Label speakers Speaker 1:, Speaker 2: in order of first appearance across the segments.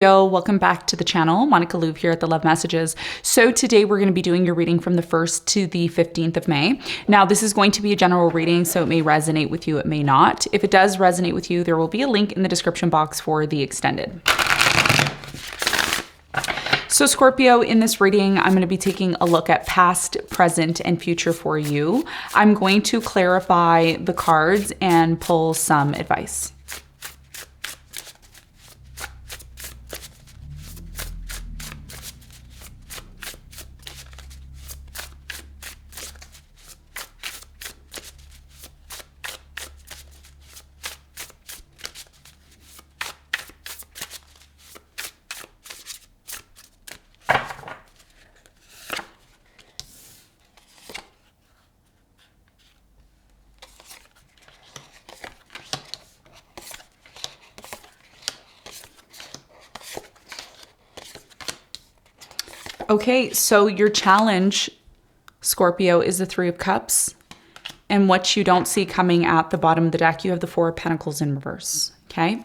Speaker 1: Welcome back to the channel. Monica Louv here at the Love Messages. So today we're going to be doing your reading from the 1st to the 15th of May. Now this is going to be a general reading, so it may resonate with you, it may not. If it does resonate with you, there will be a link in the description box for the extended. So Scorpio, in this reading, I'm going to be taking a look at past, present, and future for you. I'm going to clarify the cards and pull some advice. Okay, so your challenge, Scorpio, is the Three of Cups. And what you don't see coming at the bottom of the deck, you have the Four of Pentacles in reverse. Okay,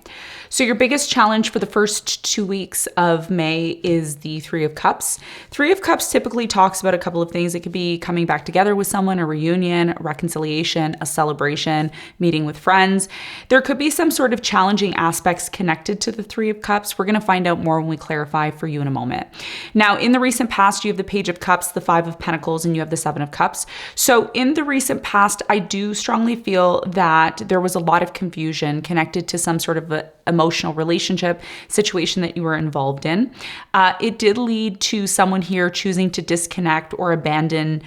Speaker 1: so your biggest challenge for the first 2 weeks of May is the Three of Cups. Three of Cups typically talks about a couple of things. It could be coming back together with someone, a reunion, a reconciliation, a celebration, meeting with friends. There could be some sort of challenging aspects connected to the Three of Cups. We're going to find out more when we clarify for you in a moment. Now, in the recent past, you have the Page of Cups, the Five of Pentacles, and you have the Seven of Cups. So in the recent past, I do strongly feel that there was a lot of confusion connected to some sort of a emotional relationship situation that you were involved in. It did lead to someone here choosing to disconnect or abandon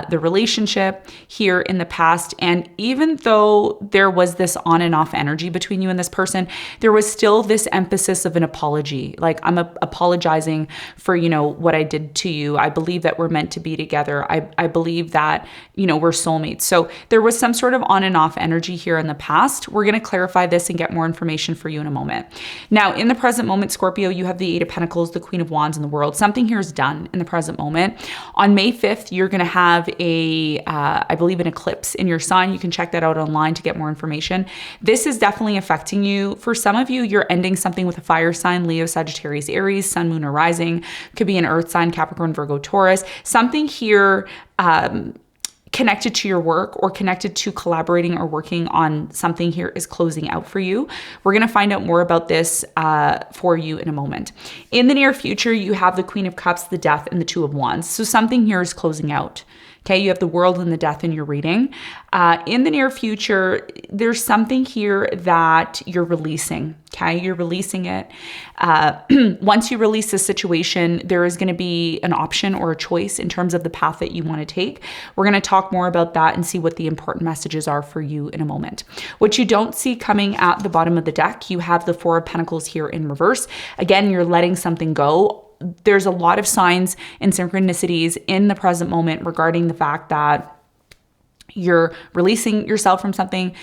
Speaker 1: the relationship here in the past. And even though there was this on and off energy between you and this person, there was still this emphasis of an apology. Like, I'm apologizing for, what I did to you. I believe that we're meant to be together. I believe that, we're soulmates. So there was some sort of on and off energy here in the past. We're going to clarify this and get more information for you in a moment. Now, in the present moment, Scorpio, you have the Eight of Pentacles, the Queen of Wands, and the World. Something here is done in the present moment. On May 5th, you're going to have I believe, an eclipse in your sign. You can check that out online to get more information. This is definitely affecting you. For some of you, you're ending something with a fire sign, Leo, Sagittarius, Aries, Sun, Moon, or Rising. Could be an earth sign, Capricorn, Virgo, Taurus. Something here connected to your work or connected to collaborating or working on something here is closing out for you. We're going to find out more about this for you in a moment. In the near future, you have the Queen of Cups, the Death, and the Two of Wands. So something here is closing out. Okay, you have the World and the Death in your reading. In the near future, there's something here that you're releasing. Okay, you're releasing it. Once you release this situation, there is going to be an option or a choice in terms of the path that you want to take. We're going to talk more about that and see what the important messages are for you in a moment. What you don't see coming at the bottom of the deck, you have the Four of Pentacles here in reverse. Again, you're letting something go. There's a lot of signs and synchronicities in the present moment regarding the fact that you're releasing yourself from something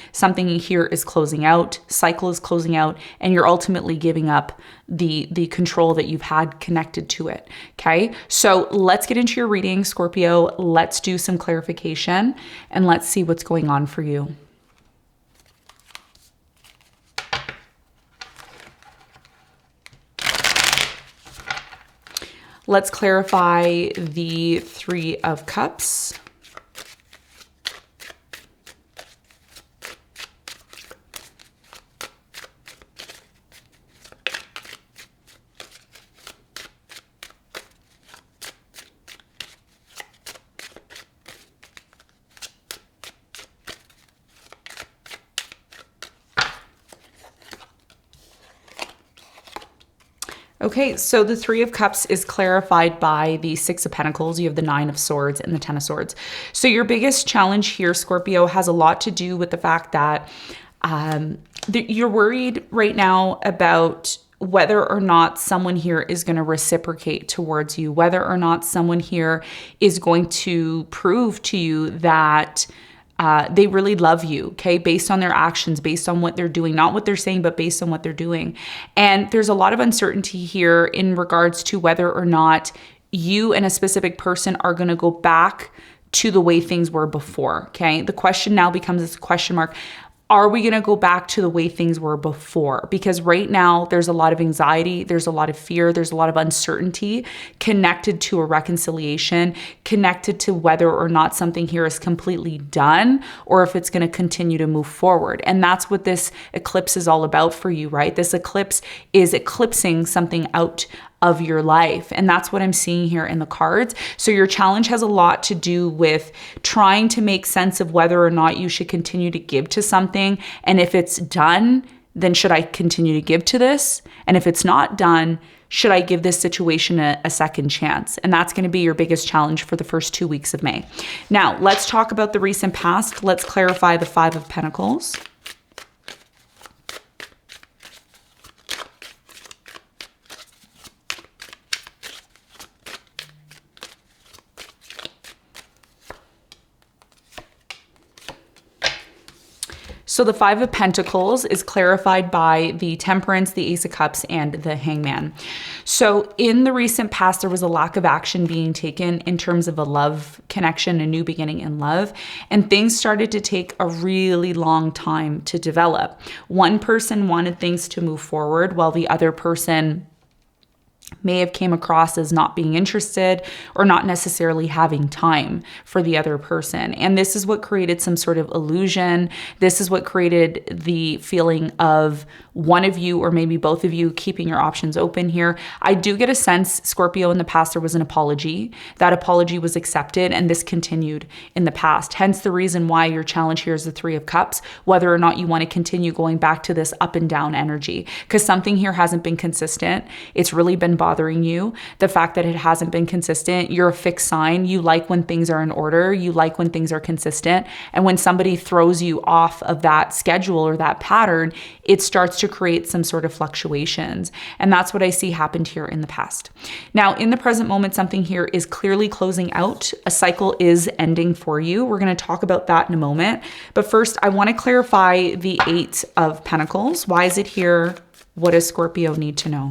Speaker 1: here is closing out, cycle is closing out, and you're ultimately giving up the control that you've had connected to it. Okay, so let's get into your reading, Scorpio. Let's do some clarification and let's see what's going on for you. Let's clarify the Three of Cups. Okay, so the Three of Cups is clarified by the Six of Pentacles. You have the Nine of Swords and the Ten of Swords. So your biggest challenge here, Scorpio, has a lot to do with the fact that you're worried right now about whether or not someone here is going to reciprocate towards you, whether or not someone here is going to prove to you that they really love you, okay, based on their actions, based on what they're doing, not what they're saying, but based on what they're doing. And there's a lot of uncertainty here in regards to whether or not you and a specific person are going to go back to the way things were before, okay? The question now becomes this question mark. Are we going to go back to the way things were before? Because right now there's a lot of anxiety, there's a lot of fear, there's a lot of uncertainty connected to a reconciliation, connected to whether or not something here is completely done or if it's going to continue to move forward. And that's what this eclipse is all about for you, right? This eclipse is eclipsing something out of your life. And that's what I'm seeing here in the cards. So your challenge has a lot to do with trying to make sense of whether or not you should continue to give to something. And if it's done, then should I continue to give to this? And if it's not done, should I give this situation a second chance? And that's going to be your biggest challenge for the first 2 weeks of May. Now, let's talk about the recent past. Let's clarify the Five of Pentacles. So the Five of Pentacles is clarified by the Temperance, the Ace of Cups, and the Hangman. So in the recent past, there was a lack of action being taken in terms of a love connection, a new beginning in love, and things started to take a really long time to develop. One person wanted things to move forward while the other person may have came across as not being interested or not necessarily having time for the other person. And this is what created some sort of illusion. This is what created the feeling of one of you or maybe both of you keeping your options open here. I do get a sense, Scorpio, in the past there was an apology. That apology was accepted and this continued in the past. Hence the reason why your challenge here is the Three of Cups, whether or not you want to continue going back to this up and down energy, because something here hasn't been consistent. It's really been bothering you. The fact that it hasn't been consistent, you're a fixed sign. You like when things are in order. You like when things are consistent. And when somebody throws you off of that schedule or that pattern, it starts to create some sort of fluctuations. And that's what I see happened here in the past. Now, in the present moment, something here is clearly closing out. A cycle is ending for you. We're going to talk about that in a moment. But first, I want to clarify the Eight of Pentacles. Why is it here? What does Scorpio need to know?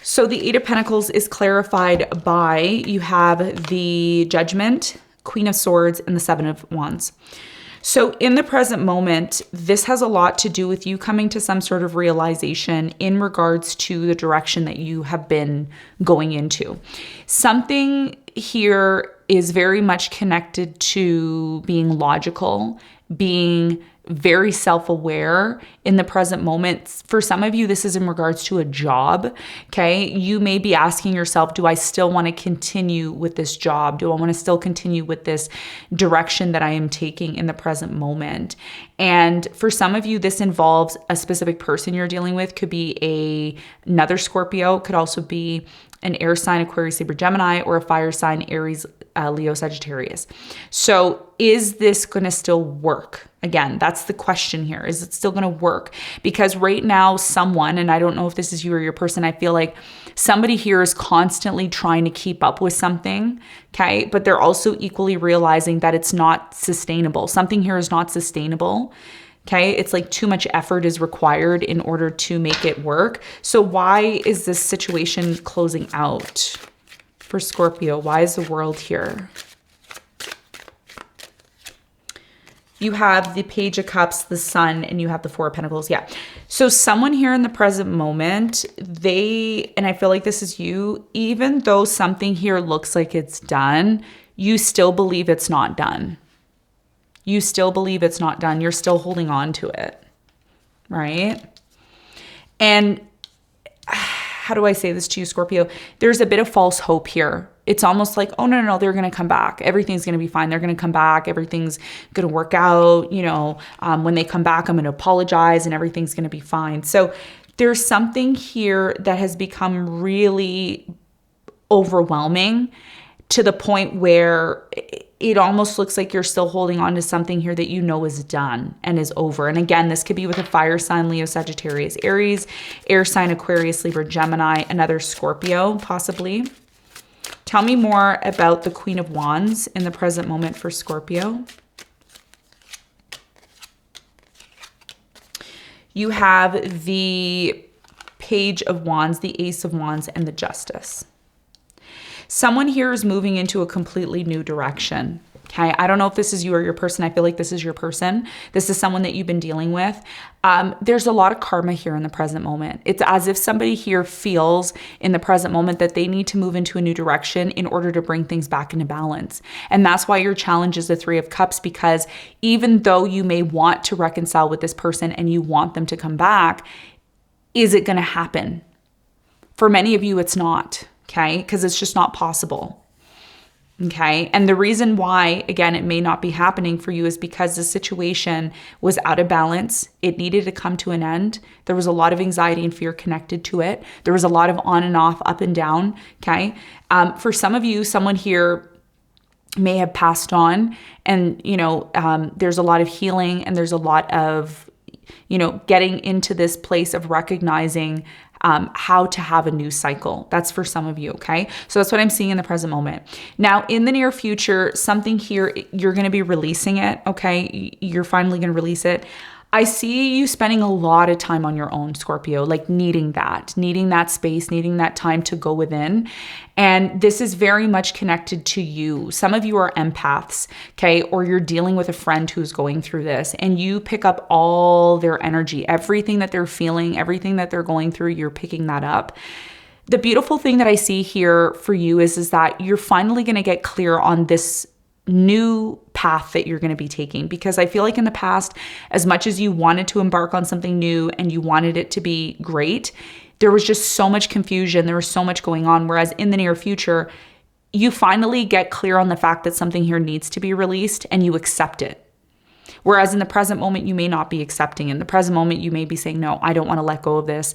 Speaker 1: So the Eight of Pentacles is clarified by, you have the Judgment, Queen of Swords, and the Seven of Wands. So in the present moment, this has a lot to do with you coming to some sort of realization in regards to the direction that you have been going into. Something here is very much connected to being logical, being very self-aware in the present moment. For some of you, this is in regards to a job, okay? You may be asking yourself, do I still want to continue with this job? Do I want to still continue with this direction that I am taking in the present moment? And for some of you, this involves a specific person you're dealing with. Could be another Scorpio, could also be an air sign, Aquarius, Libra, Gemini, or a fire sign, Aries, Leo, Sagittarius. So is this going to still work? Again, that's the question here. Is it still going to work? Because right now someone, and I don't know if this is you or your person, I feel like somebody here is constantly trying to keep up with something, okay? But they're also equally realizing that it's not sustainable. Something here is not sustainable. Okay, it's like too much effort is required in order to make it work. So why is this situation closing out for Scorpio? Why is the World here? You have the Page of Cups, the Sun, and you have the Four of Pentacles. Yeah. So someone here in the present moment, and I feel like this is you, even though something here looks like it's done, you still believe it's not done. You still believe it's not done. You're still holding on to it, right? And how do I say this to you, Scorpio? There's a bit of false hope here. It's almost like, oh, no, they're going to come back. Everything's going to be fine. They're going to come back. Everything's going to work out. You know, when they come back, I'm going to apologize and everything's going to be fine. So there's something here that has become really overwhelming to the point where it almost looks like you're still holding on to something here that you know is done and is over. And again, this could be with a fire sign, Leo, Sagittarius, Aries, air sign, Aquarius, Libra, Gemini, another Scorpio, possibly. Tell me more about the Queen of Wands in the present moment for Scorpio. You have the Page of Wands, the Ace of Wands, and the Justice. Someone here is moving into a completely new direction. Okay, I don't know if this is you or your person. I feel like this is your person. This is someone that you've been dealing with. There's a lot of karma here in the present moment. It's as if somebody here feels in the present moment that they need to move into a new direction in order to bring things back into balance. And that's why your challenge is the Three of Cups, because even though you may want to reconcile with this person and you want them to come back, is it going to happen? For many of you, it's not, okay? Because it's just not possible. Okay. And the reason why, again, it may not be happening for you is because the situation was out of balance. It needed to come to an end. There was a lot of anxiety and fear connected to it. There was a lot of on and off, up and down. Okay. For some of you, someone here may have passed on, and, there's a lot of healing, and there's a lot of, getting into this place of recognizing how to have a new cycle. That's for some of you, okay? So that's what I'm seeing in the present moment. Now, in the near future, something here, you're going to be releasing it, okay? You're finally going to release it. I see you spending a lot of time on your own, Scorpio, like needing that space, needing that time to go within. And this is very much connected to you. Some of you are empaths, okay? Or you're dealing with a friend who's going through this, and you pick up all their energy, everything that they're feeling, everything that they're going through, you're picking that up. The beautiful thing that I see here for you is that you're finally going to get clear on this new path that you're going to be taking, because I feel like in the past, as much as you wanted to embark on something new and you wanted it to be great, there was just so much confusion. There was so much going on. Whereas in the near future, you finally get clear on the fact that something here needs to be released and you accept it. Whereas in the present moment, you may not be accepting. In the present moment, you may be saying, no, I don't want to let go of this.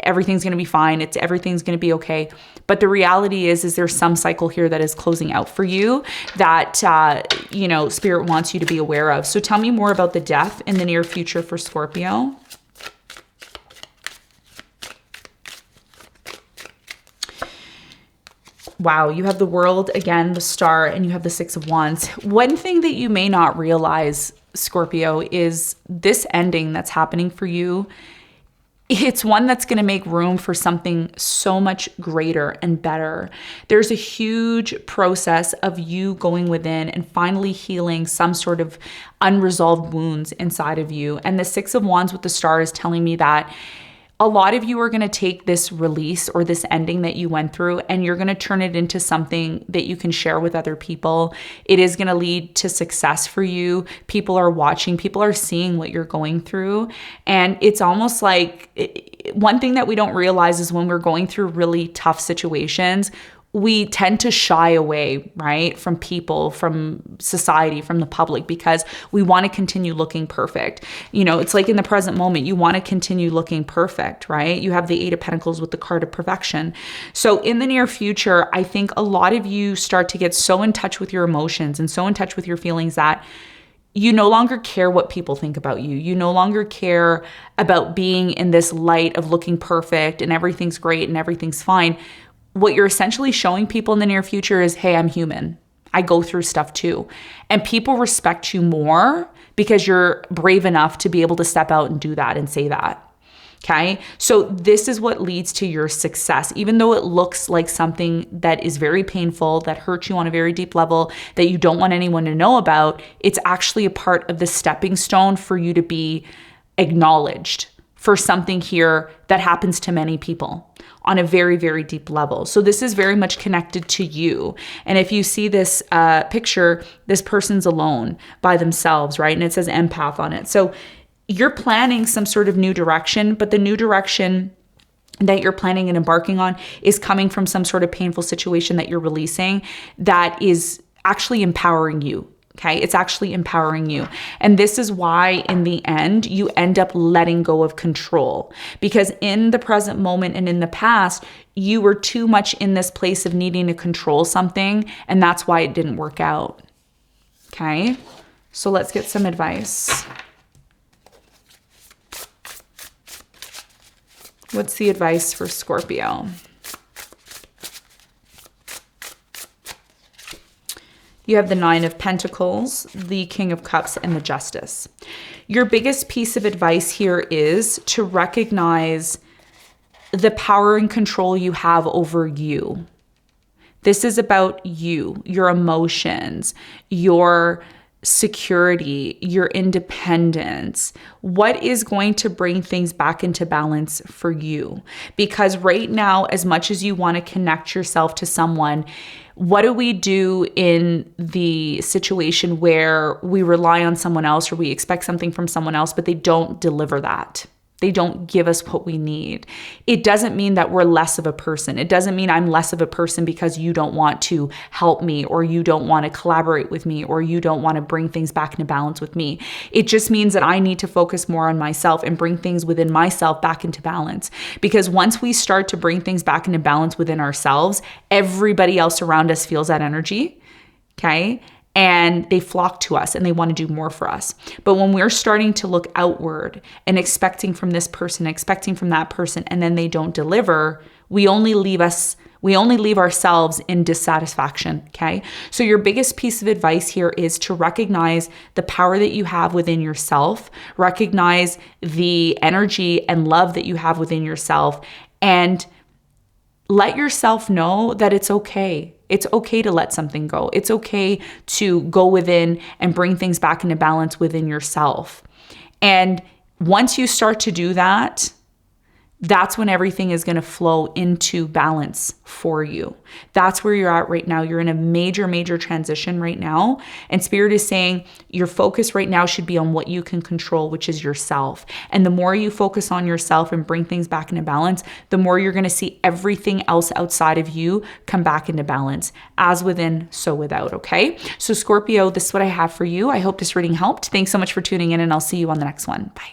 Speaker 1: Everything's going to be fine. Everything's going to be okay. But the reality is there's some cycle here that is closing out for you that, Spirit wants you to be aware of. So tell me more about the death in the near future for Scorpio. Wow, you have the World, again, the Star, and you have the Six of Wands. One thing that you may not realize, Scorpio, is this ending that's happening for you. It's one that's going to make room for something so much greater and better. There's a huge process of you going within and finally healing some sort of unresolved wounds inside of you. And the Six of Wands with the Star is telling me that a lot of you are going to take this release or this ending that you went through, and you're going to turn it into something that you can share with other people. It is going to lead to success for you. People are watching, people are seeing what you're going through. And it's almost like one thing that we don't realize is when we're going through really tough situations, we tend to shy away, right, from people, from society, from the public, because we want to continue looking perfect. It's like in the present moment, you want to continue looking perfect, right? You have the Eight of Pentacles with the card of perfection. So in the near future, I think a lot of you start to get so in touch with your emotions and so in touch with your feelings that you no longer care what people think about you. You no longer care about being in this light of looking perfect and everything's great and everything's fine. What you're essentially showing people in the near future is, hey, I'm human. I go through stuff too. And people respect you more because you're brave enough to be able to step out and do that and say that. Okay. So this is what leads to your success. Even though it looks like something that is very painful, that hurts you on a very deep level, that you don't want anyone to know about, it's actually a part of the stepping stone for you to be acknowledged for something here that happens to many people on a very, very deep level. So this is very much connected to you. And if you see this picture, this person's alone by themselves, right? And it says empath on it. So you're planning some sort of new direction, but the new direction that you're planning and embarking on is coming from some sort of painful situation that you're releasing that is actually empowering you. Okay, it's actually empowering you. And this is why in the end, you end up letting go of control, because in the present moment and in the past, you were too much in this place of needing to control something. And that's why it didn't work out. Okay, so let's get some advice. What's the advice for Scorpio? You have the Nine of Pentacles, the King of Cups, and the Justice. Your biggest piece of advice here is to recognize the power and control you have over you. This is about you, your emotions, your security, your independence. What is going to bring things back into balance for you? Because right now, as much as you want to connect yourself to someone, what do we do in the situation where we rely on someone else or we expect something from someone else, but they don't deliver that? They don't give us what we need. It doesn't mean that we're less of a person. It doesn't mean I'm less of a person because you don't want to help me, or you don't want to collaborate with me, or you don't want to bring things back into balance with me. It just means that I need to focus more on myself and bring things within myself back into balance. Because once we start to bring things back into balance within ourselves, everybody else around us feels that energy. Okay. And they flock to us and they want to do more for us. But when we're starting to look outward and expecting from this person, expecting from that person, and then they don't deliver, we only leave ourselves in dissatisfaction, okay? So your biggest piece of advice here is to recognize the power that you have within yourself, recognize the energy and love that you have within yourself, and let yourself know that it's okay. It's okay to let something go. It's okay to go within and bring things back into balance within yourself. And once you start to do that, that's when everything is going to flow into balance for you. That's where you're at right now. You're in a major, major transition right now. And Spirit is saying your focus right now should be on what you can control, which is yourself. And the more you focus on yourself and bring things back into balance, the more you're going to see everything else outside of you come back into balance, as within, so without. Okay. So Scorpio, this is what I have for you. I hope this reading helped. Thanks so much for tuning in, and I'll see you on the next one. Bye.